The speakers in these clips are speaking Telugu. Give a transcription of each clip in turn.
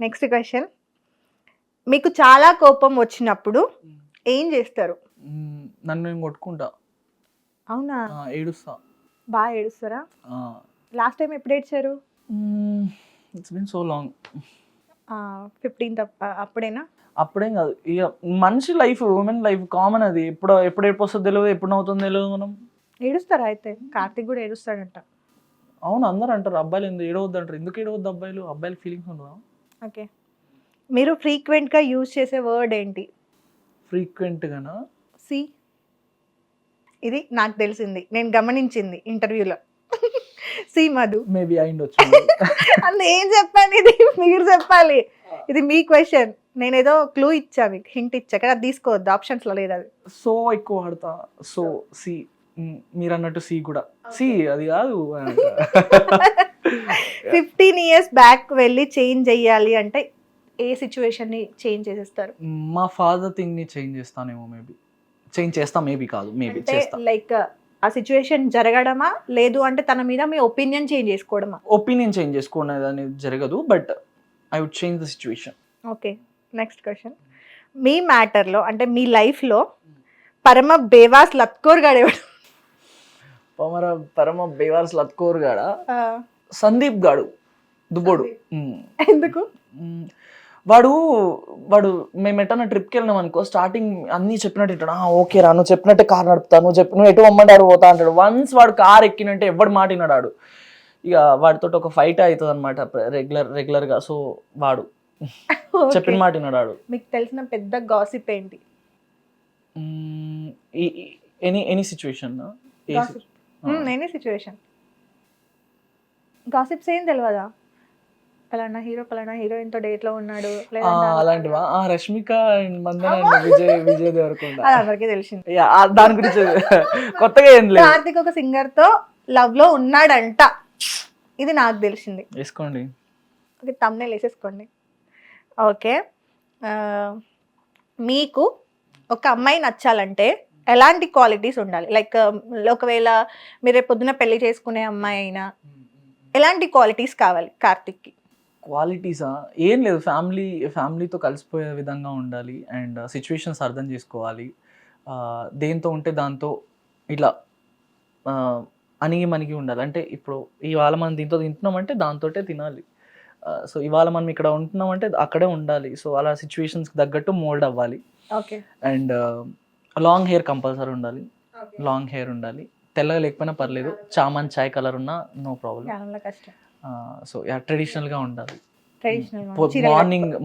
Next question. మీకు చాలా కోపం వచ్చినప్పుడు ఏం చేస్తారు? నన్ను నేను కొట్టుకుంటా. అవునా? ఏడుస్తా. బాగా ఏడుస్తారా? లాస్ట్ టైం ఎప్పుడు ఏడ్చారు? It's been so long. 15th అప్పుడేనా? అప్పుడేం కాదు, ఇక మనిషి లైఫ్, ఉమెన్ లైఫ్ కామన్. అది ఎప్పుడు ఎప్పుడు వస్తుందో తెలియదు, ఎప్పుడు నవ్వుతుందో తెలియదు. మనం ఏడుస్తారా? అయితే కార్తిక్ కూడా ఏడుస్తాడంట. అవును, అందరూ అంటారు అబ్బాయిలు ఎందుకు ఏడవద్దు అంటారు. ఎందుకు ఏడవద్దు? అబ్బాయిలు ఫీలింగ్స్ ఉండవా? ఓకే. మీరు ఫ్రీక్వెంట్గా యూజ్ చేసే వర్డ్ ఏంటి? ఫ్రీక్వెంట్గానా? సి. ఇది నాకు తెలిసింది, నేను గమనించింది ఇంటర్వ్యూలో. సి మధు. మేబీ అయిండొచ్చు. అందులో ఏం చెప్పాను? ఇది మీరు చెప్పాలి. ఇది మీ క్వశ్చన్. నేను ఏదో క్లూ ఇచ్చా, మీకు హింట్ ఇచ్చా కానీ అది తీసుకోవద్దు, ఆప్షన్స్లో లేదు అది. సో ఎక్కువ వాడతా. సో సి, మీరు అన్నట్టు సి కూడా. సి అది కాదు. 15 years బ్యాక్ వెళ్ళి చేంజ్ చెయ్యాలి అంటే ఏ సిచ్యువేషన్ని చేంజ్ చేసేస్తారు? మా ఫాదర్ థింగ్ ని చేంజ్ చేస్తానేమో. మేబీ చేంజ్ చేస్తా, మేబీ కాదు, మేబీ చేస్తా. లైక్ ఆ సిచ్యువేషన్ జరగడమా, లేదు అంటే తన మీద మీ ఒపీనియన్ చేంజ్ చేసుకోవడమా? ఒపీనియన్ చేంజ్ చేసుకోవడం అనేది జరగదు, but I would change the situation. Okay. Next question. మీ మ్యాటర్లో అంటే మీ లైఫ్లో పరమ బేవాస్ లత్కోర్ గాడేవాడు? పరమ బేవార్స్ లత్కోర్ గాడ సందీప్ గాడు, దుబ్బోడు. ఎందుకు? వాడు మేము ఎట్టన్నా ట్రిప్కి వెళ్ళినాం అనుకో, స్టార్టింగ్ అన్నీ చెప్పినట్టు ఇట్లా ఓకే రా, నువ్వు చెప్పినట్టే కార్ నడుపుతా, నువ్వు ఎటు అమ్మంటారు పోతా అంటాడు. వన్స్ వాడు కార్ ఎక్కినంటే ఎవడు మాట విన్నాడు. ఇక వాడితో ఒక ఫైట్ అవుతుంది అనమాట రెగ్యులర్గా. సో వాడు చెప్పిన మాట విన్నాడు. మీకు తెలిసిన పెద్ద గాసిప్ ఏంటి? Any situation. Any situation. Gossips ఏం తెలియదా? పలానా హీరోయిన్ తో డేట్ లో ఉన్నాడు అలాంటివా? రష్మిక మందన, విజయ్ దేవరకొండ, అది అందరికీ తెలిసింది. దాని గురించి కొత్తగా ఏం లేదు. కార్తిక్ ఒక సింగర్ తో లవ్ లో ఉన్నాడంట, ఇది నాకు తెలిసింది. వేసుకోండి. ఓకే, thumbnail వేసేసుకోండి. ఓకే. మీకు ఒక అమ్మాయి నచ్చాలంటే ఎలాంటి క్వాలిటీస్ ఉండాలి? లైక్ ఒకవేళ మీరు రేపు పొద్దున పెళ్లి చేసుకునే అమ్మాయి అయినా ఎలాంటి క్వాలిటీస్ కావాలి కార్తిక్కి? క్వాలిటీసా? ఏం లేదు, ఫ్యామిలీతో కలిసిపోయే విధంగా ఉండాలి, అండ్ సిచ్యువేషన్స్ అర్థం చేసుకోవాలి. దేంతో ఉంటే దాంతో ఇట్లా అణిగి ఉండాలి. అంటే ఇప్పుడు ఇవాళ మనం దీంతో తింటున్నామంటే దాంతోటే తినాలి. సో ఇవాళ మనం ఇక్కడ ఉంటున్నామంటే అక్కడే ఉండాలి. సో అలా సిచ్యువేషన్స్కి తగ్గట్టు మోల్డ్ అవ్వాలి. Okay. And long hair compulsory ఉండాలి. లాంగ్ హెయిర్ ఉండాలి. తెల్లగా లేకపోయినా పర్లేదు, చామన్ చాయ్ కలర్ ఉన్నా నో ప్రాబ్లం. సో ట్రెడిషనల్గా ఉండాలి.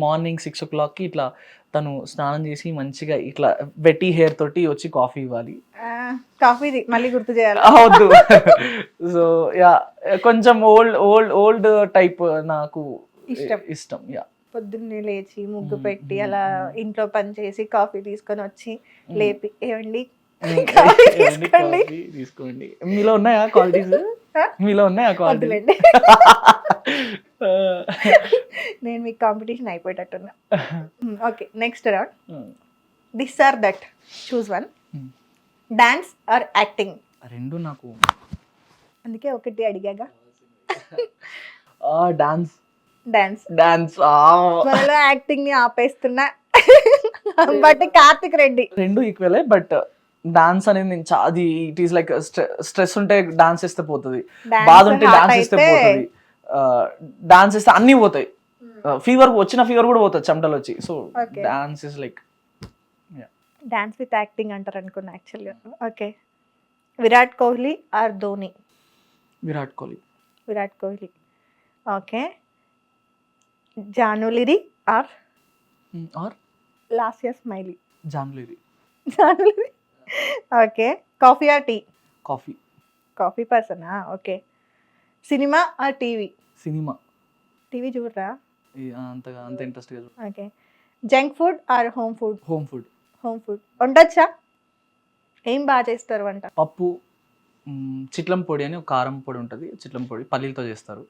మార్నింగ్ 6 o'clockకి ఇట్లా తను స్నానం చేసి మంచిగా ఇట్లా వెట్టి హెయిర్ తోటి వచ్చి కాఫీ ఇవ్వాలి. కాఫీ మళ్ళీ గుర్తు చేయాలి అవద్దు. సో కొంచెం ఓల్డ్ టైప్ నాకు ఇష్టం. పొద్దున్నే లేచి ముగ్గు పెట్టి అలా ఇంట్లో పని చేసి కాఫీ తీసుకొని వచ్చి లేపి ఏమండి తీసుకోండి. మీలో ఉన్నాయా క్వాలిటీస్? నేను మీకు కాంపిటీషన్ అయిపోయేటట్టున్నా. Okay, next round. This or that, choose one. Dance or acting? రెండు నాకు, అందుకే ఒకటి అడిగాగా. డాన్స్ త్వరలో యాక్టింగ్ ని ఆపేస్తున్నా. బట్ కార్తిక్ రెడ్డి రెండు ఈక్వలే, బట్ డాన్స్ అనేది నేను అది ఇట్ ఈస్ లైక్ స్ట్రెస్ ఉంటే డాన్స్ చేస్తే పోతుంది, బాధ ఉంటే డాన్స్ చేస్తే పోతుంది, డాన్స్ చేస్తే అన్ని పోతాయి. ఫీవర్ కూడా పోతుంది చెమటలు వచ్చి. So dance is like dance with acting అంటారు అనుకున్నా యాక్చువల్గా. Okay. Virat Kohli or Dhoni? Virat Kohli. Okay. Janulyri or Lasya Smiley? Janulyri. Okay. Coffee or tea? Coffee పర్సనా? Okay. Cinema or TV? Cinema. TV చూడరా? అంత ఇంట్రెస్ట్గా. Okay. Junk food or home food? Home food. వండొచ్చా? ఏం బాగా చేస్తారు వంట? పప్పు, చిట్లం పొడి అని ఒక కారం పొడి ఉంటుంది, చిట్లం పొడి పల్లీలతో చేస్తారు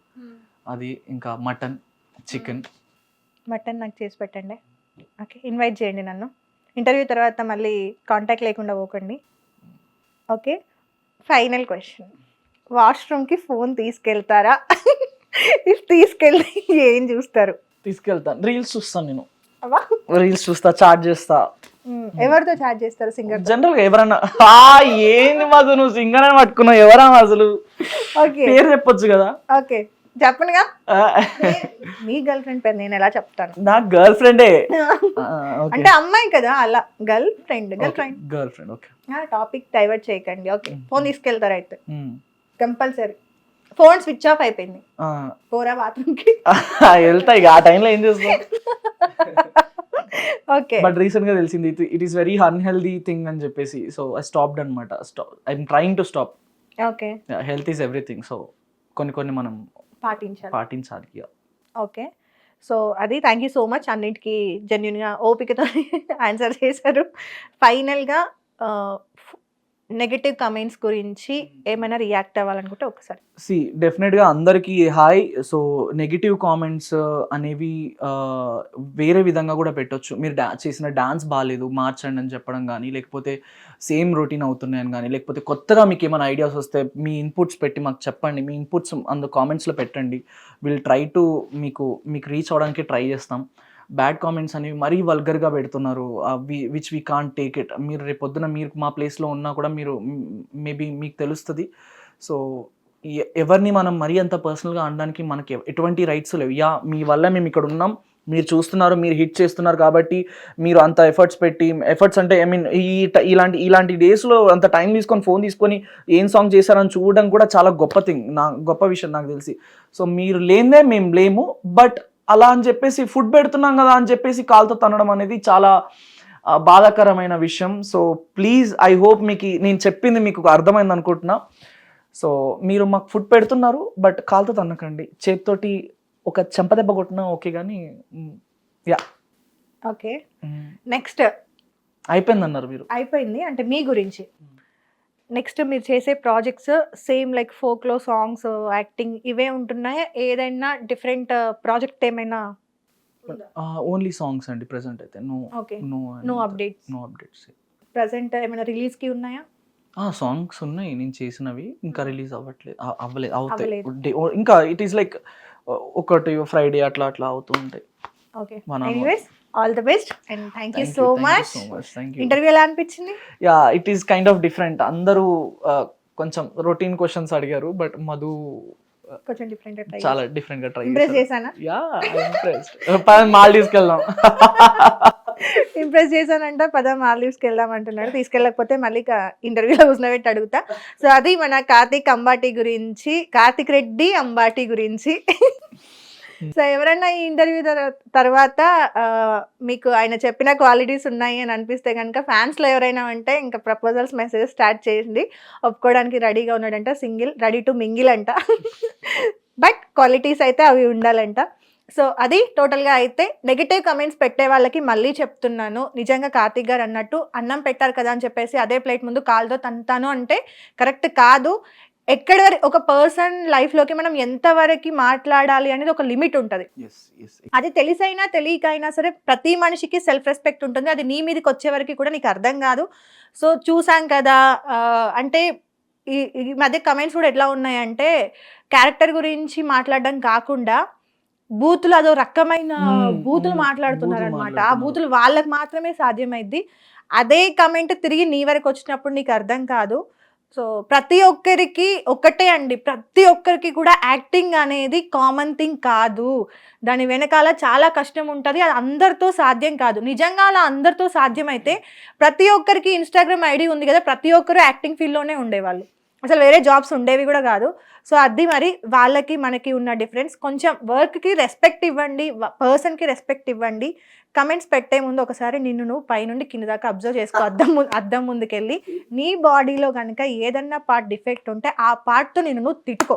అది. ఇంకా మటన్, చికెన్. మటన్ నాకు చేసి పెట్టండి. ఓకే, ఇన్వైట్ చేయండి నన్ను. ఇంటర్వ్యూ తర్వాత మళ్ళీ కాంటాక్ట్ లేకుండా పోకండి. ఓకే. Final question. వాష్రూమ్కి ఫోన్ తీసుకెళ్తారా? తీసుకెళ్తే ఏం చూస్తారు? తీసుకెళ్తాను. రీల్స్ చూస్తాను నేను, అవ్వా. రీల్స్ చూస్తా, చాట్ చేస్తా. ఎవరితో చాట్ చేస్తారు సింగర్? జనరల్ గా ఎవరన్నా ఏంది మాకు నువ్వు సింగర్ అని పట్టుకున్నావు, ఎవరా అసలు ఓకే పేరు చెప్పొచ్చు కదా. ఓకే చెప్పనుగా, మీ గర్ల్ ఫ్రెండ్ పేరు నేను ఎలా చెప్తాను? నా గర్ల్ ఫ్రెండే. అంటే అమ్మాయి కదా, అలా girl friend girl friend. Okay, topic divert చేయకండి. ఓకే, ఫోన్ తీసుకెళ్తారు అయితే కంపల్సరీ. ఫోన్ స్విచ్ ఆఫ్ అయిపోయింది, పోరా బాత్రూమ్ కి. వెళ్తాయి ఆ టైంలో ఏం చేస్తాం. ఓకే, బట్ రీసెంట్ గా తెలిసింది it is very unhealthy thing అని చెప్పేసి, సో ఐ స్టాప్డ్ అనమాట. I'm trying to stop. Okay, health is everything. So కొన్ని మనం పాటించాలి. ఓకే, సో అది థ్యాంక్ యూ సో మచ్. అన్నిటికీ జెన్యున్గా ఓపికతో ఆన్సర్ చేశారు. ఫైనల్గా నెగటివ్ కమెంట్స్ గురించి ఏమైనా రియాక్ట్ అవ్వాలనుకుంటే ఒకసారి. డెఫినెట్గా అందరికీ హాయ్. సో నెగిటివ్ కామెంట్స్ అనేవి వేరే విధంగా కూడా పెట్టొచ్చు. మీరు చేసిన డాన్స్ బాగాలేదు మార్చండి అని చెప్పడం కానీ, లేకపోతే సేమ్ రొటీన్ అవుతున్నాయని కానీ, లేకపోతే కొత్తగా మీకు ఏమైనా ఐడియాస్ వస్తే మీ ఇన్పుట్స్ పెట్టి మాకు చెప్పండి. మీ ఇన్పుట్స్ కామెంట్స్లో పెట్టండి. విల్ ట్రై టు మీకు రీచ్ అవ్వడానికి ట్రై చేస్తాం. బ్యాడ్ కామెంట్స్ అనేవి మరీ వల్గర్గా పెడుతున్నారు, which we can't take it. మీరు రేపు పొద్దున మీరు మా ప్లేస్లో ఉన్నా కూడా మీరు మేబీ మీకు తెలుస్తుంది. సో ఎవరిని మనం మరీ అంత పర్సనల్గా అనడానికి మనకి ఎటువంటి రైట్స్ లేవు. మీ వల్ల మేము ఇక్కడ ఉన్నాం, మీరు చూస్తున్నారు, మీరు హిట్ చేస్తున్నారు కాబట్టి మీరు అంత ఎఫర్ట్స్ అంటే ఐ మీన్ ఇలాంటి డేస్లో అంత టైం తీసుకొని ఫోన్ తీసుకొని ఏం సాంగ్ చేశారని చూడడం కూడా చాలా గొప్ప విషయం నాకు తెలిసి. సో మీరు లేదే మేము లేము, బట్ అలా అని చెప్పేసి ఫుడ్ పెడుతున్నాం కదా అని చెప్పేసి కాలుతో తనడం అనేది చాలా బాధాకరమైన విషయం. సో ప్లీజ్, ఐ హోప్ నేను చెప్పింది మీకు అర్థమైంది అనుకుంటున్నా. సో మీరు మాకు ఫుడ్ పెడుతున్నారు, బట్ కాలుతో తన్నకండి. చేతితోటి ఒక చెంపదెబ్బ కొట్టినా ఓకే, కానీ ఓకే. నెక్స్ట్ అయిపోయింది అన్నారు మీరు. అయిపోయింది అంటే మీ గురించి నెక్స్ట్ మీరు చేసే projects same like folklore songs, acting ఇవే ఉంటున్నాయా? ఏదైనా డిఫరెంట్ ప్రాజెక్ట్ ఏమైనా? ఓన్లీ సాంగ్స్ అండి ప్రెసెంట్ అయితే. నో అప్డేట్స్ ప్రెసెంట్ ఏమైనా రిలీజ్కి ఉన్నాయా? సాంగ్స్ ఉన్నాయి నేను చేసినవి, ఇంకా రిలీజ్ అవుతాయి ఇంకా. ఇట్ ఈస్ లైక్ ఒకటి ఫ్రైడే అట్లా అవుతూ ఉంటాయి. Okay, anyways all the best and thank you so much. Interview ఎలా అనిపించింది? It is kind of different. అందరూ కొంచెం రొటీన్ క్వశ్చన్స్ అడిగారు, బట్ మధు కొంచెం డిఫరెంట్ చాలా డిఫరెంట్ గా ట్రై చేశానా? మాల్దీవ్స్కి వెళ్దాం. ఇంప్రెస్ చేశానంట. మాల్దీవ్స్కి వెళ్దాం అంటున్నాడు. తీసుకెళ్ళకపోతే మళ్ళీ ఇంటర్వ్యూలో కూర్చోబెట్టి అడుగుతా. సో అది మన కార్తిక్ రెడ్డి అంబాటి గురించి. సో ఎవరైనా ఈ ఇంటర్వ్యూ తర్వాత మీకు ఆయన చెప్పిన క్వాలిటీస్ ఉన్నాయి అని అనిపిస్తే కనుక ఫ్యాన్స్లో ఎవరైనా ఉంటే ఇంకా ప్రపోజల్స్ మెసేజ్ స్టార్ట్ చేయండి. ఒప్పుకోవడానికి రెడీగా ఉన్నాడంట, రెడీ టు మింగిల్ అంట. బట్ క్వాలిటీస్ అయితే అవి ఉండాలంట. సో అది టోటల్గా అయితే నెగిటివ్ కమెంట్స్ పెట్టే వాళ్ళకి మళ్ళీ చెప్తున్నాను, నిజంగా కార్తిక్ గారు అన్నట్టు అన్నం పెట్టారు కదా అని చెప్పేసి అదే ప్లేట్ ముందు కాలుతో తంతాను అంటే కరెక్ట్ కాదు. ఎక్కడి వరకు ఒక పర్సన్ లైఫ్లోకి మనం ఎంతవరకు మాట్లాడాలి అనేది ఒక లిమిట్ ఉంటుంది. అది తెలిసైనా తెలియకైనా సరే ప్రతి మనిషికి సెల్ఫ్ రెస్పెక్ట్ ఉంటుంది. అది నీ మీదకి వచ్చే వరకు కూడా నీకు అర్థం కాదు. సో చూసాం కదా, అంటే ఈ మధ్య కమెంట్స్ కూడా ఎట్లా ఉన్నాయంటే క్యారెక్టర్ గురించి మాట్లాడడం కాకుండా బూతులు, అదో రకమైన బూతులు మాట్లాడుతున్నారు అనమాట. ఆ బూతులు వాళ్ళకి మాత్రమే సాధ్యమైద్ది. అదే కమెంట్ తిరిగి నీ వరకు వచ్చినప్పుడు నీకు అర్థం కాదు. సో ప్రతి ఒక్కరికి ఒకటే అండి, ప్రతి ఒక్కరికి కూడా యాక్టింగ్ అనేది కామన్ థింగ్ కాదు. దాని వెనకాల చాలా కష్టం ఉంటుంది. అది అందరితో సాధ్యం కాదు. నిజంగా అలా అందరితో సాధ్యమైతే ప్రతి ఒక్కరికి ఇన్స్టాగ్రామ్ ఐడి ఉంది కదా, ప్రతి ఒక్కరు యాక్టింగ్ ఫీల్డ్లోనే ఉండేవాళ్ళు, అసలు వేరే జాబ్స్ ఉండేవి కూడా కాదు. సో అది మరి వాళ్ళకి మనకి ఉన్న డిఫరెన్స్. కొంచెం వర్క్కి రెస్పెక్ట్ ఇవ్వండి, పర్సన్కి రెస్పెక్ట్ ఇవ్వండి. కమెంట్స్ పెట్టే ముందు ఒకసారి నిన్ను నువ్వు పైనుండి కింద దాకా అబ్జర్వ్ చేసుకో. అద్దం ముందుకెళ్ళి నీ బాడీలో కనుక ఏదన్నా పార్ట్ డిఫెక్ట్ ఉంటే ఆ పార్ట్తో నిన్ను నువ్వు తిట్టుకో.